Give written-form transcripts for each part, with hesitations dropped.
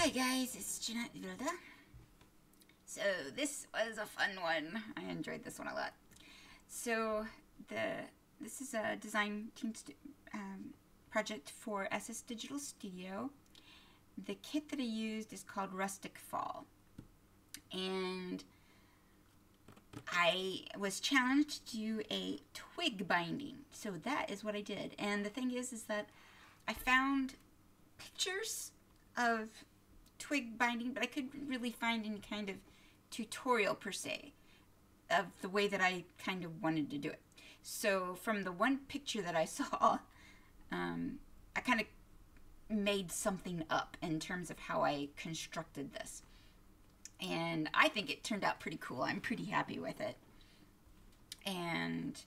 Hi guys, it's Jeanette Vilda. So this was a fun one. I enjoyed this one a lot. So this is a design team project for SS Digital Studio. The kit that I used is called Rustic Fall, and I was challenged to do a twig binding. So that is what I did. And the thing is that I found pictures of twig binding, but I couldn't really find any kind of tutorial per se of the way that I kind of wanted to do it. So from the one picture that I saw, I kind of made something up in terms of how I constructed this. And I think it turned out pretty cool. I'm pretty happy with it. And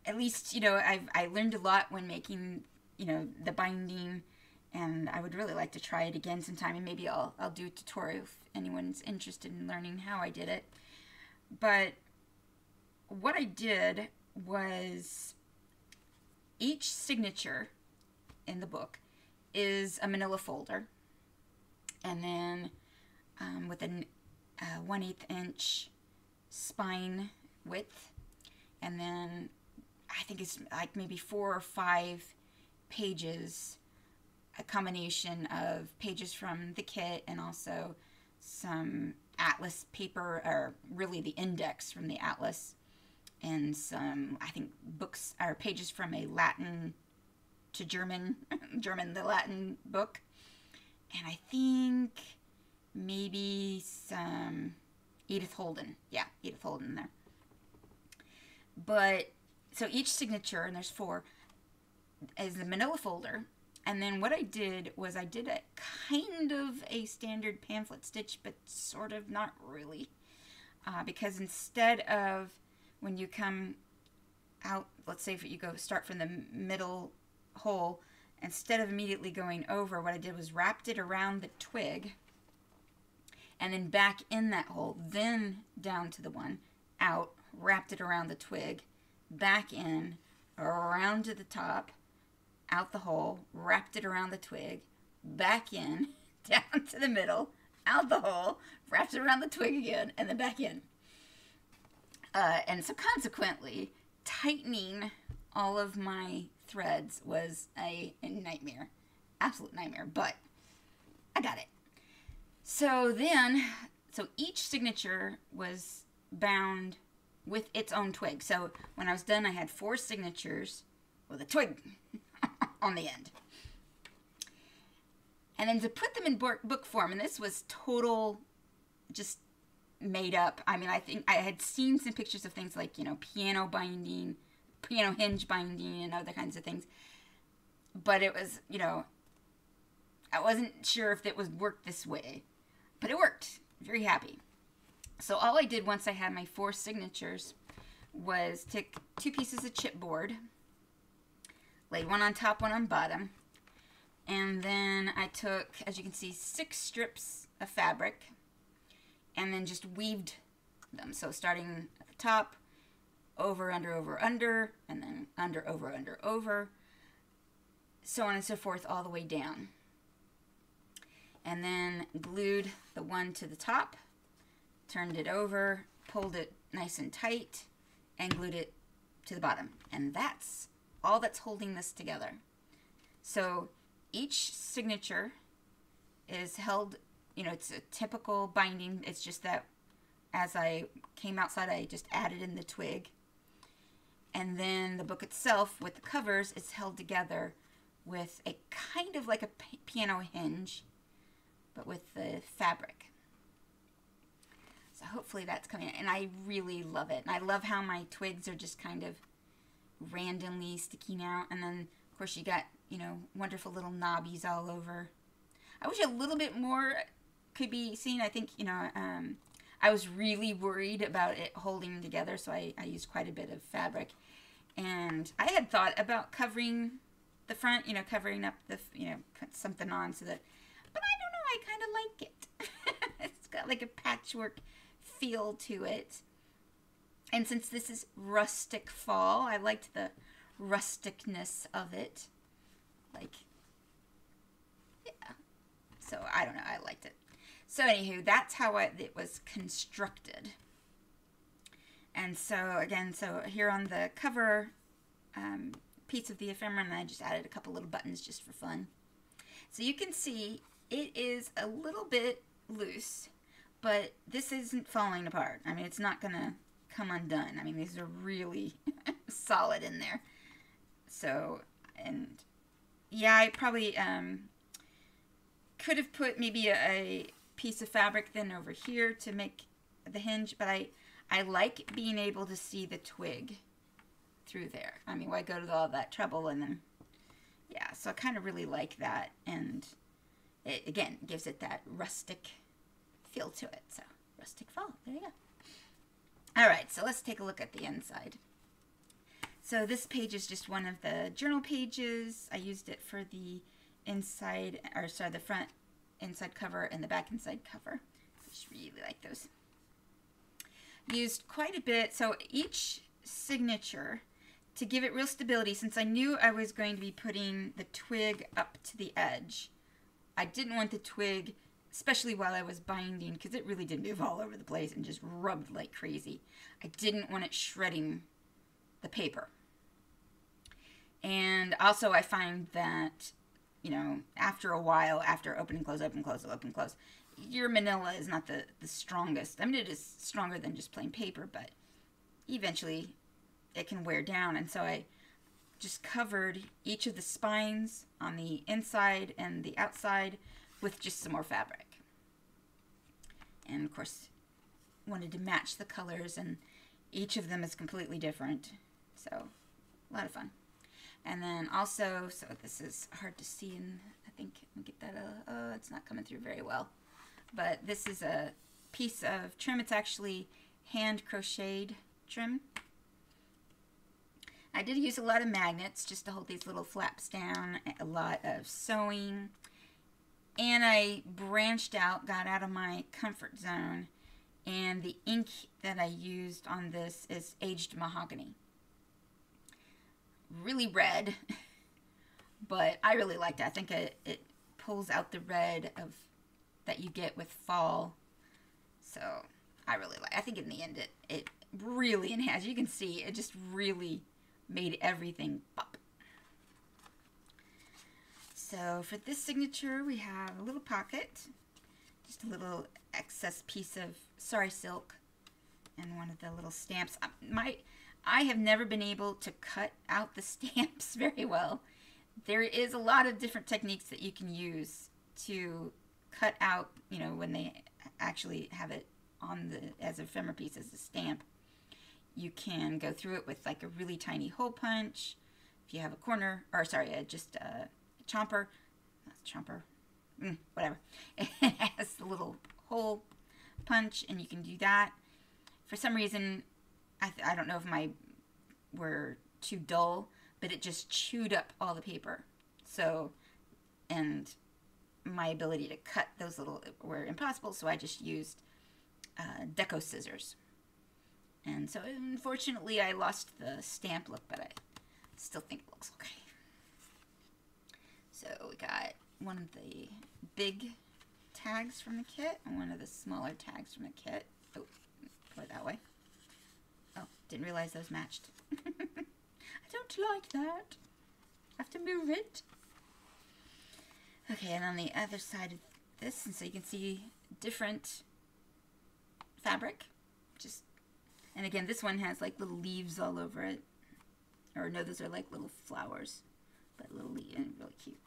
at least, I learned a lot when making, the binding, and I would really like to try it again sometime, and maybe I'll do a tutorial if anyone's interested in learning how I did it. But what I did was each signature in the book is a manila folder, and then with a 1/8 inch spine width, and then I think it's like maybe 4 or 5 pages, a combination of pages from the kit and also some atlas paper, or really the index from the atlas, and some, I think, books or pages from a Latin to German, the Latin book, and I think maybe some Edith Holden. Yeah, Edith Holden there. But, so each signature, and there's 4, is the manila folder. And then what I did was I did a kind of a standard pamphlet stitch, but sort of not really. Because instead of, when you come out, let's say if you start from the middle hole, instead of immediately going over, what I did was wrapped it around the twig, and then back in that hole, then down to the one, out, wrapped it around the twig, back in, around to the top, out the hole, wrapped it around the twig, back in, down to the middle, out the hole, wrapped it around the twig again, and then back in. And so consequently, tightening all of my threads was a nightmare. Absolute nightmare, but I got it. So each signature was bound with its own twig. So when I was done, I had 4 signatures with a twig on the end. And then to put them in book form, and this was total just made up. I mean, I think I had seen some pictures of things like, piano binding, piano hinge binding, and other kinds of things. But it was, I wasn't sure if it would work this way. But it worked. Very happy. So all I did once I had my 4 signatures was take 2 pieces of chipboard, laid one on top, one on bottom, and then I took, as you can see, 6 strips of fabric, and then just weaved them. So starting at the top, over, under, over, under, and then under, over, so on and so forth, all the way down. And then glued the one to the top, turned it over, pulled it nice and tight, and glued it to the bottom. And that's all that's holding this together. So each signature is held, it's a typical binding. It's just that as I came outside, I just added in the twig. And then the book itself, with the covers, is held together with a kind of like a piano hinge, but with the fabric. So hopefully that's coming in. And I really love it. And I love how my twigs are just kind of randomly sticking out. And then, of course, you got, wonderful little knobbies all over. I wish a little bit more could be seen. I think, I was really worried about it holding together, so I used quite a bit of fabric. And I had thought about covering the front, covering up the, put something on so that, but I don't know, I kind of like it. It's got like a patchwork feel to it. And since this is Rustic Fall, I liked the rusticness of it. Like, yeah, So anywho, that's how it was constructed. And so again, so here on the cover piece of the ephemera, and I just added a couple little buttons just for fun. So you can see it is a little bit loose, but this isn't falling apart. I mean, it's not gonna come undone. I mean, these are really solid in there. So, and yeah, I probably could have put maybe a piece of fabric then over here to make the hinge, but I like being able to see the twig through there. I mean, why go to all that trouble and then, yeah, so I kind of really like that, and it, again, gives it that rustic feel to it. So, Rustic Fall, there you go. All right, so let's take a look at the inside. So this page is just one of the journal pages. I used it for the inside, or sorry, the front inside cover and the back inside cover. I just really like those. Used quite a bit. So each signature, to give it real stability, since I knew I was going to be putting the twig up to the edge, I didn't want the twig, especially while I was binding, because it really did move all over the place and just rubbed like crazy. I didn't want it shredding the paper. And also I find that, you know, after a while, after open, close, open, close, open, close, your manila is not the strongest. I mean, it is stronger than just plain paper, but eventually it can wear down. And so I just covered each of the spines on the inside and the outside with just some more fabric. And of course, wanted to match the colors, and each of them is completely different. So, a lot of fun. And then also, so this is hard to see, and I think, let me get that, oh, it's not coming through very well. But this is a piece of trim. It's actually hand crocheted trim. I did use a lot of magnets just to hold these little flaps down, a lot of sewing, and I branched out, got out of my comfort zone, and the ink that I used on this is aged mahogany. Really red, but I really liked it. I think it pulls out the red of that you get with fall, so I really like. I think in the end it really enhanced. You can see it just really made everything pop. So for this signature, we have a little pocket, just a little excess piece of sari silk, and one of the little stamps. I have never been able to cut out the stamps very well. There is a lot of different techniques that you can use to cut out, you know, when they actually have it on the as a ephemera piece, as a stamp. You can go through it with like a really tiny hole punch. If you have a corner, or sorry, just a chomper, whatever. It has the little hole punch, and you can do that. For some reason, I don't know if my were too dull, but it just chewed up all the paper. So, and my ability to cut those little were impossible, so I just used deco scissors. And so, unfortunately, I lost the stamp look, but I still think it looks okay. So, we got one of the big tags from the kit and one of the smaller tags from the kit. Oh, put it that way. Oh, didn't realize those matched. I don't like that. Have to move it. Okay, and on the other side of this, and so you can see different fabric. And again, this one has like little leaves all over it. Or no, those are like little flowers, but little leaves, and really cute.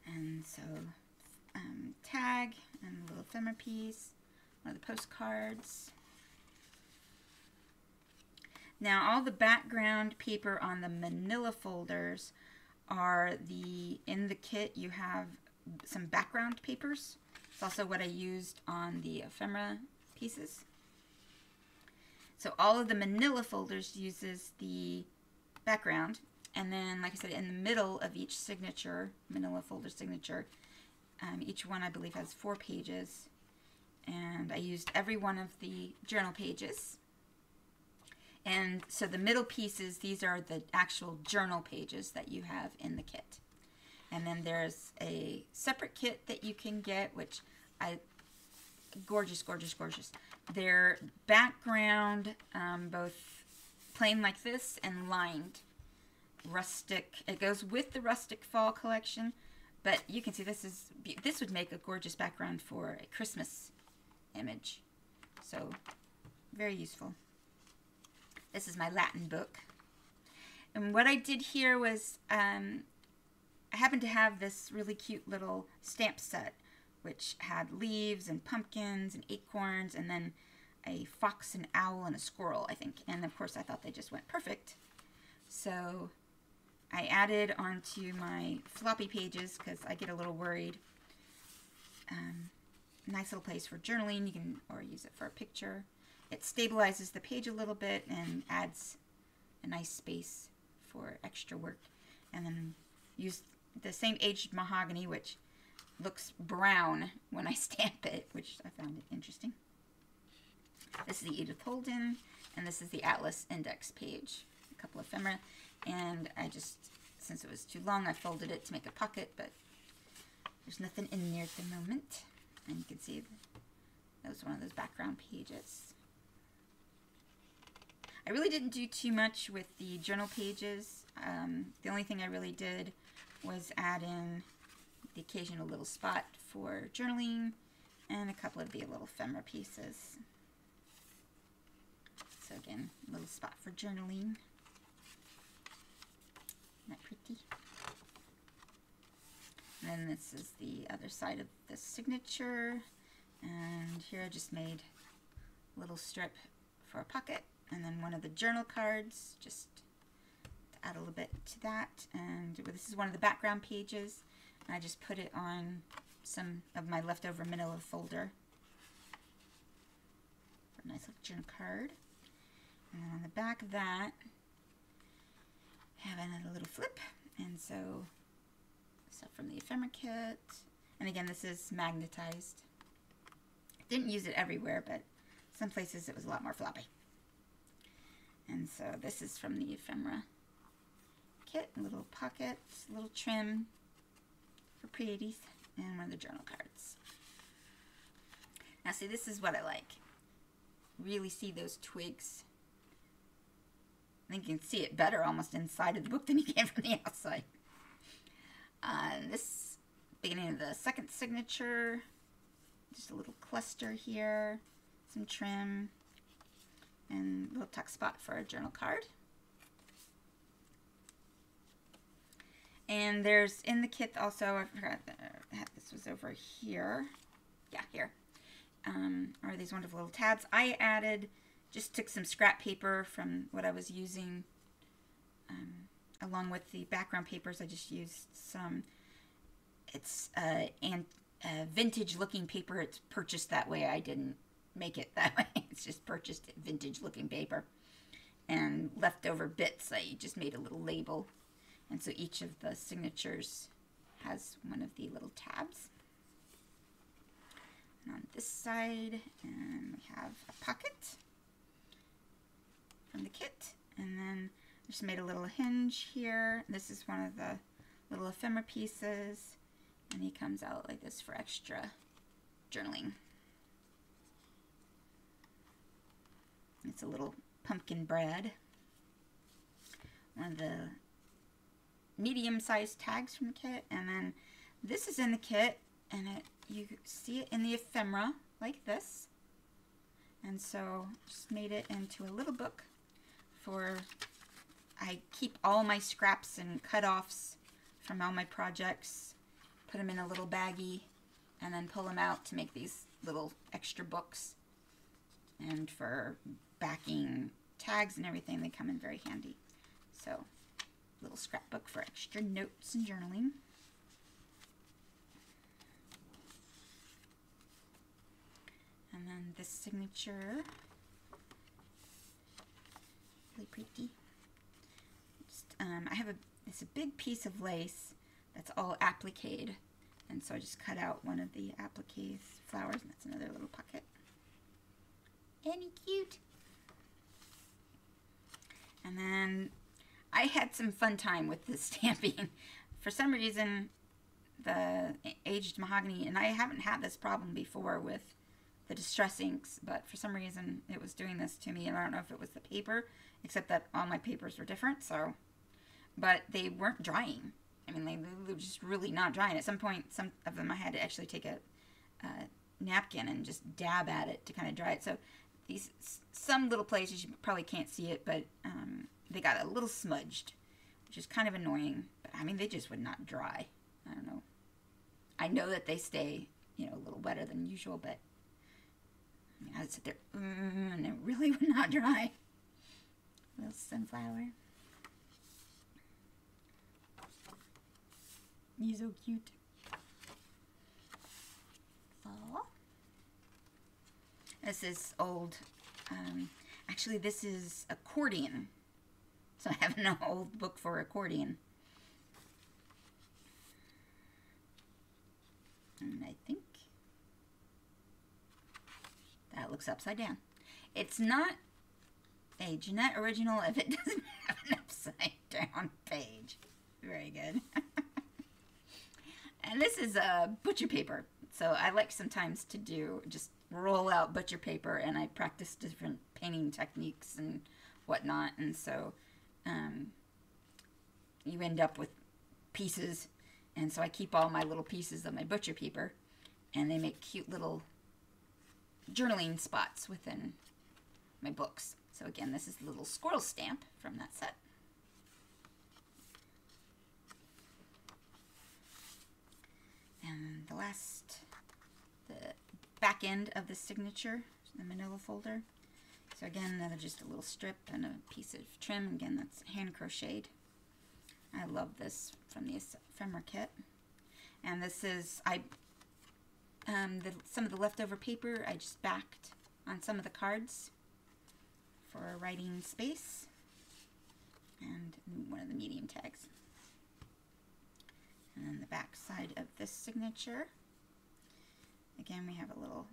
And so, tag and a little ephemera piece, one of the postcards. Now, all the background paper on the manila folders are in the kit you have some background papers. It's also what I used on the ephemera pieces. So all of the manila folders uses the background, and then, like I said, in the middle of each signature, manila folder signature, each one I believe has 4 pages, and I used every one of the journal pages. And so the middle pieces, these are the actual journal pages that you have in the kit. And then there's a separate kit that you can get, which Gorgeous, gorgeous, gorgeous. Their background, both plain like this and lined. Rustic. It goes with the Rustic Fall collection, but you can see this would make a gorgeous background for a Christmas image. So, very useful. This is my Latin book. And what I did here was, I happened to have this really cute little stamp set, which had leaves and pumpkins and acorns, and then a fox, an owl, and a squirrel, I think. And of course, I thought they just went perfect. So I added onto my floppy pages, because I get a little worried. Nice little place for journaling. You can, or use it for a picture. It stabilizes the page a little bit and adds a nice space for extra work. And then use the same aged mahogany, which looks brown when I stamp it, which I found interesting. This is the Edith Holden, and this is the Atlas Index page. A couple ephemera, and I just, since it was too long, I folded it to make a pocket, but there's nothing in there at the moment. And you can see that was one of those background pages. I really didn't do too much with the journal pages. The only thing I really did was add in the occasional little spot for journaling and a couple of the little ephemera pieces. So again, a little spot for journaling. Isn't that pretty? And then this is the other side of the signature. And here I just made a little strip for a pocket. And then one of the journal cards, just to add a little bit to that. And this is one of the background pages. And I just put it on some of my leftover manila folder. For a nice little journal card. And then on the back of that, I have another little flip. And so, stuff from the ephemera kit. And again, this is magnetized. Didn't use it everywhere, but some places it was a lot more floppy. And so this is from the ephemera kit. A little pocket, a little trim for pretties, and one of the journal cards. Now see, this is what I like. Really see those twigs. I think you can see it better almost inside of the book than you can from the outside. This beginning of the second signature, just a little cluster here, some trim, and a little tuck spot for a journal card. And there's in the kit also, I forgot that this was over here. Yeah, here. Are these wonderful little tabs. I added, just took some scrap paper from what I was using. Along with the background papers, I just used some, it's vintage looking paper. It's purchased that way. I didn't make it that way. It's just purchased vintage looking paper. And leftover bits, I just made a little label. And so each of the signatures has one of the little tabs. And on this side, and we have a pocket from the kit. And then I just made a little hinge here. This is one of the little ephemera pieces. And he comes out like this for extra journaling. It's a little pumpkin bread. One of the medium-sized tags from the kit. And then this is in the kit, and you see it in the ephemera like this. And so just made it into a little book for, I keep all my scraps and cut-offs from all my projects, put them in a little baggie, and then pull them out to make these little extra books. And for backing tags and everything, they come in very handy. So, little scrapbook for extra notes and journaling. And then this signature, really pretty. Just, I have it's a big piece of lace that's all appliqued, and so I just cut out one of the applique flowers, and that's another little pocket. Any cute. And then I had some fun time with this stamping. For some reason, the aged mahogany, and I haven't had this problem before with the distress inks, but for some reason it was doing this to me, and I don't know if it was the paper, except that all my papers were different, so, but they weren't drying. I mean, they were just really not drying. At some point, some of them I had to actually take a napkin and just dab at it to kind of dry it. So these, some little places you probably can't see it, but they got a little smudged, which is kind of annoying. But I mean, they just would not dry. I don't know. I know that they stay, you know, a little wetter than usual, but I mean, I'd sit there, and it really would not dry. Little sunflower. He's so cute. Fall. This is old. Actually, this is accordion. So I have an old book for accordion. And I think that looks upside down. It's not a Jeanette original if it doesn't have an upside down page. Very good. And this is butcher paper. So I like sometimes to do, just roll out butcher paper, and I practice different painting techniques and whatnot. And so you end up with pieces. And so I keep all my little pieces of my butcher paper, and they make cute little journaling spots within my books. So again, this is the little squirrel stamp from that set. And the back end of the signature, the manila folder. So again, another just a little strip and a piece of trim. Again, that's hand crocheted. I love this from the ephemera kit. And this is, some of the leftover paper I just backed on some of the cards for writing space. And one of the medium tags. And then the back side of this signature. Again, we have a little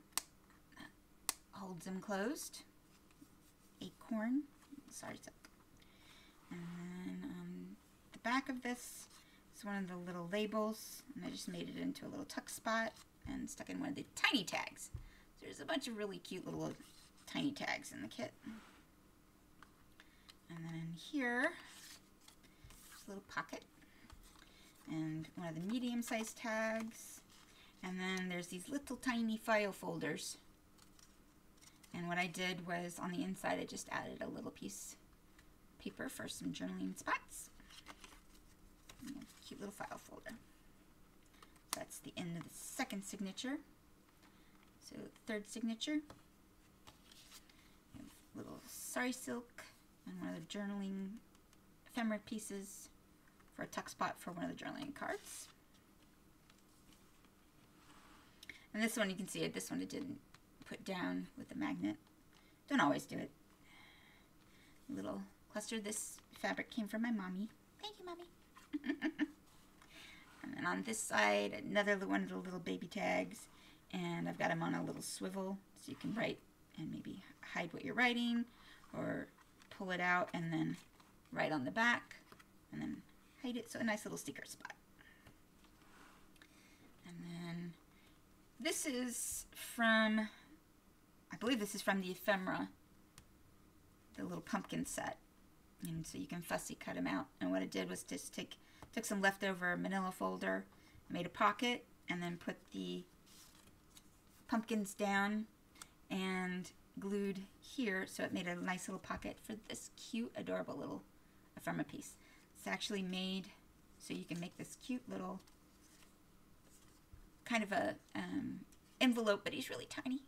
holds them closed acorn. Sorry, and then the back of this is one of the little labels, and I just made it into a little tuck spot and stuck in one of the tiny tags. So there's a bunch of really cute little tiny tags in the kit. And then in here, there's a little pocket and one of the medium-sized tags. And then there's these little tiny file folders. And what I did was on the inside, I just added a little piece of paper for some journaling spots. And a cute little file folder. That's the end of the second signature. So third signature, little sari silk and one of the journaling ephemera pieces for a tuck spot for one of the journaling cards. And this one, you can see it, this one I didn't put down with the magnet. Don't always do it. Little cluster. This fabric came from my mommy. Thank you, Mommy. And then on this side, another one of the little baby tags. And I've got them on a little swivel so you can write and maybe hide what you're writing, or pull it out and then write on the back and then hide it. So a nice little sticker spot. And then this is from, I believe this is from the ephemera, the little pumpkin set. And so you can fussy cut them out. And what I did was just took some leftover manila folder, made a pocket, and then put the pumpkins down and glued here, so it made a nice little pocket for this cute, adorable little ephemera piece. It's actually made so you can make this cute little kind of a envelope, but he's really tiny,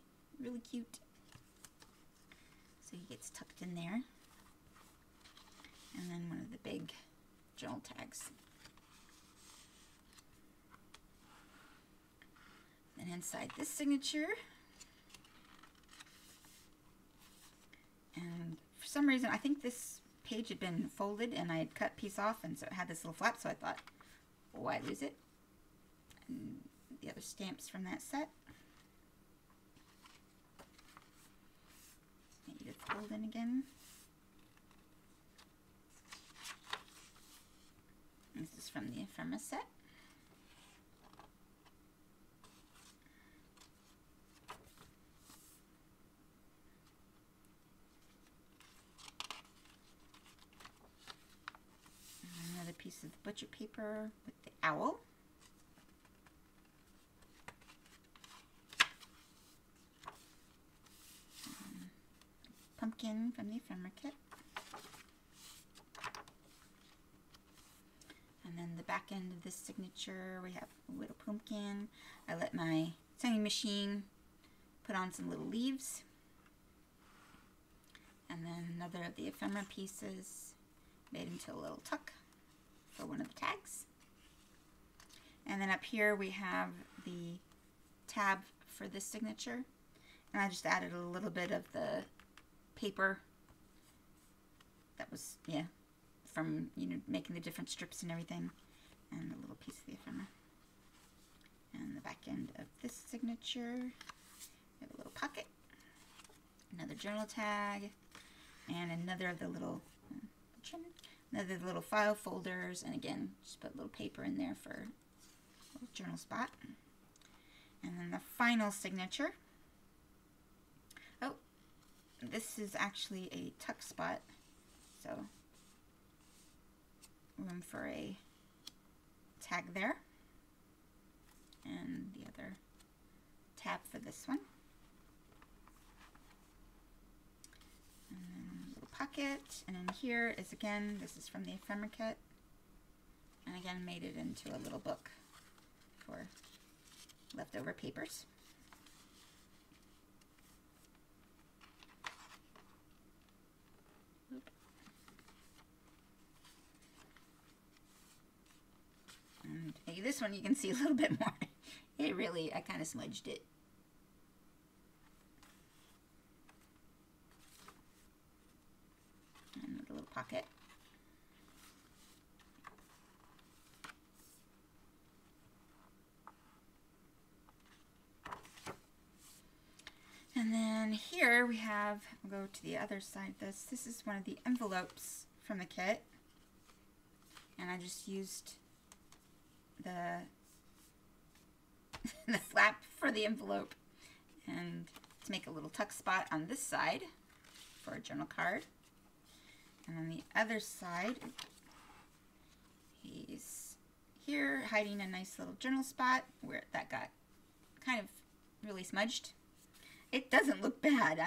really cute. So he gets tucked in there. And then one of the big journal tags. And inside this signature, and for some reason, I think this page had been folded and I had cut a piece off, and so it had this little flap, so I thought, why lose it? And the other stamps from that set. Need to fold in again. This is from the ephemera set. butcher paper with the owl. Pumpkin from the ephemera kit. And then the back end of this signature, we have a little pumpkin. I let my sewing machine put on some little leaves. And then another of the ephemera pieces made into a little tuck for one of the tags. And then up here we have the tab for this signature. And I just added a little bit of the paper that was, yeah, from, you know, making the different strips and everything. And a little piece of the ephemera. And the back end of this signature, we have a little pocket, another journal tag, and another of the little file folders, and again, just put a little paper in there for a little journal spot. And then the final signature. Oh, this is actually a tuck spot, so room for a tag there. And the other tab for this one. And then a little pocket. And in here is, again, this is from the ephemera kit. And again, made it into a little book for leftover papers. And hey, this one you can see a little bit more. It really, I kind of smudged it. And a little pocket. And then here we have, we'll go to the other side of this. This is one of the envelopes from the kit. And I just used the flap for the envelope and to make a little tuck spot on this side for a journal card. And on the other side, he's here hiding a nice little journal spot where that got kind of really smudged. It doesn't look bad.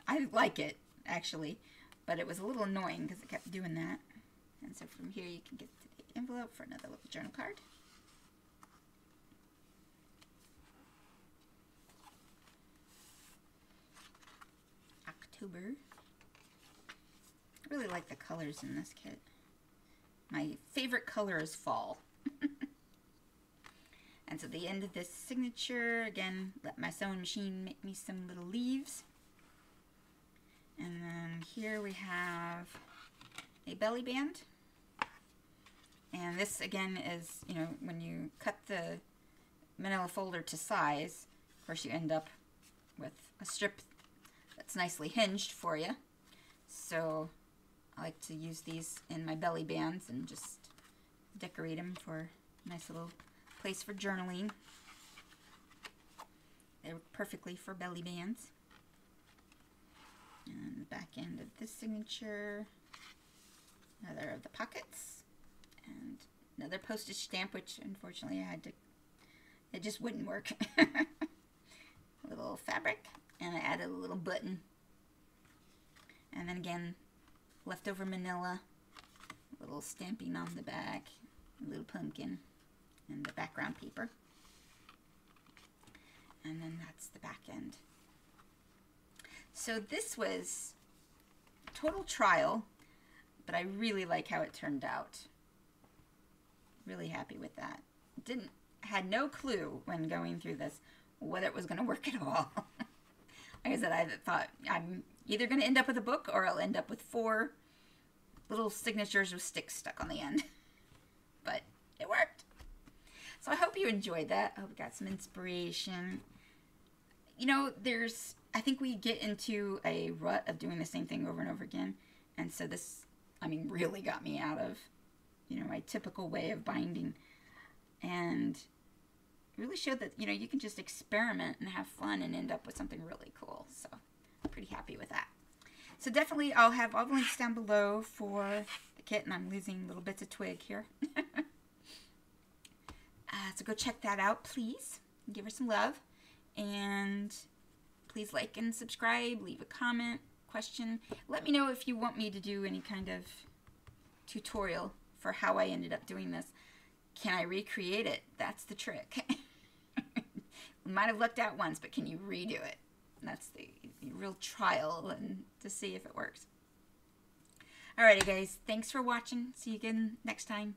I like it actually, but it was a little annoying because it kept doing that. And so from here you can get to the envelope for another little journal card. October. I really like the colors in this kit. My favorite color is fall. And so the end of this signature, again, let my sewing machine make me some little leaves. And then here we have a belly band. And this, again, is, you know, when you cut the manila folder to size, of course you end up with a strip that's nicely hinged for you. So I like to use these in my belly bands and just decorate them for a nice little place for journaling. They work perfectly for belly bands. And the back end of this signature, another of the pockets, and another postage stamp, which unfortunately I had to, it just wouldn't work. A little fabric, and I added a little button. And then again, leftover manila, a little stamping on the back, a little pumpkin, and the background paper. And then that's the back end. So this was total trial, but I really like how it turned out. Really happy with that. Had no clue when going through this whether it was going to work at all. Like I said, I thought I'm either going to end up with a book or I'll end up with 4 little signatures with sticks stuck on the end. But it worked. So I hope you enjoyed that. I hope you got some inspiration. You know, I think we get into a rut of doing the same thing over and over again. And so this, I mean, really got me out of, you know, my typical way of binding. And really showed that, you know, you can just experiment and have fun and end up with something really cool. So I'm pretty happy with that. So definitely I'll have all the links down below for the kit, and I'm losing little bits of twig here. So go check that out, please. Give her some love. And please like and subscribe. Leave a comment, question. Let me know if you want me to do any kind of tutorial for how I ended up doing this. Can I recreate it? That's the trick. Might have looked out once, but can you redo it? That's the real trial and to see if it works. Alrighty, guys. Thanks for watching. See you again next time.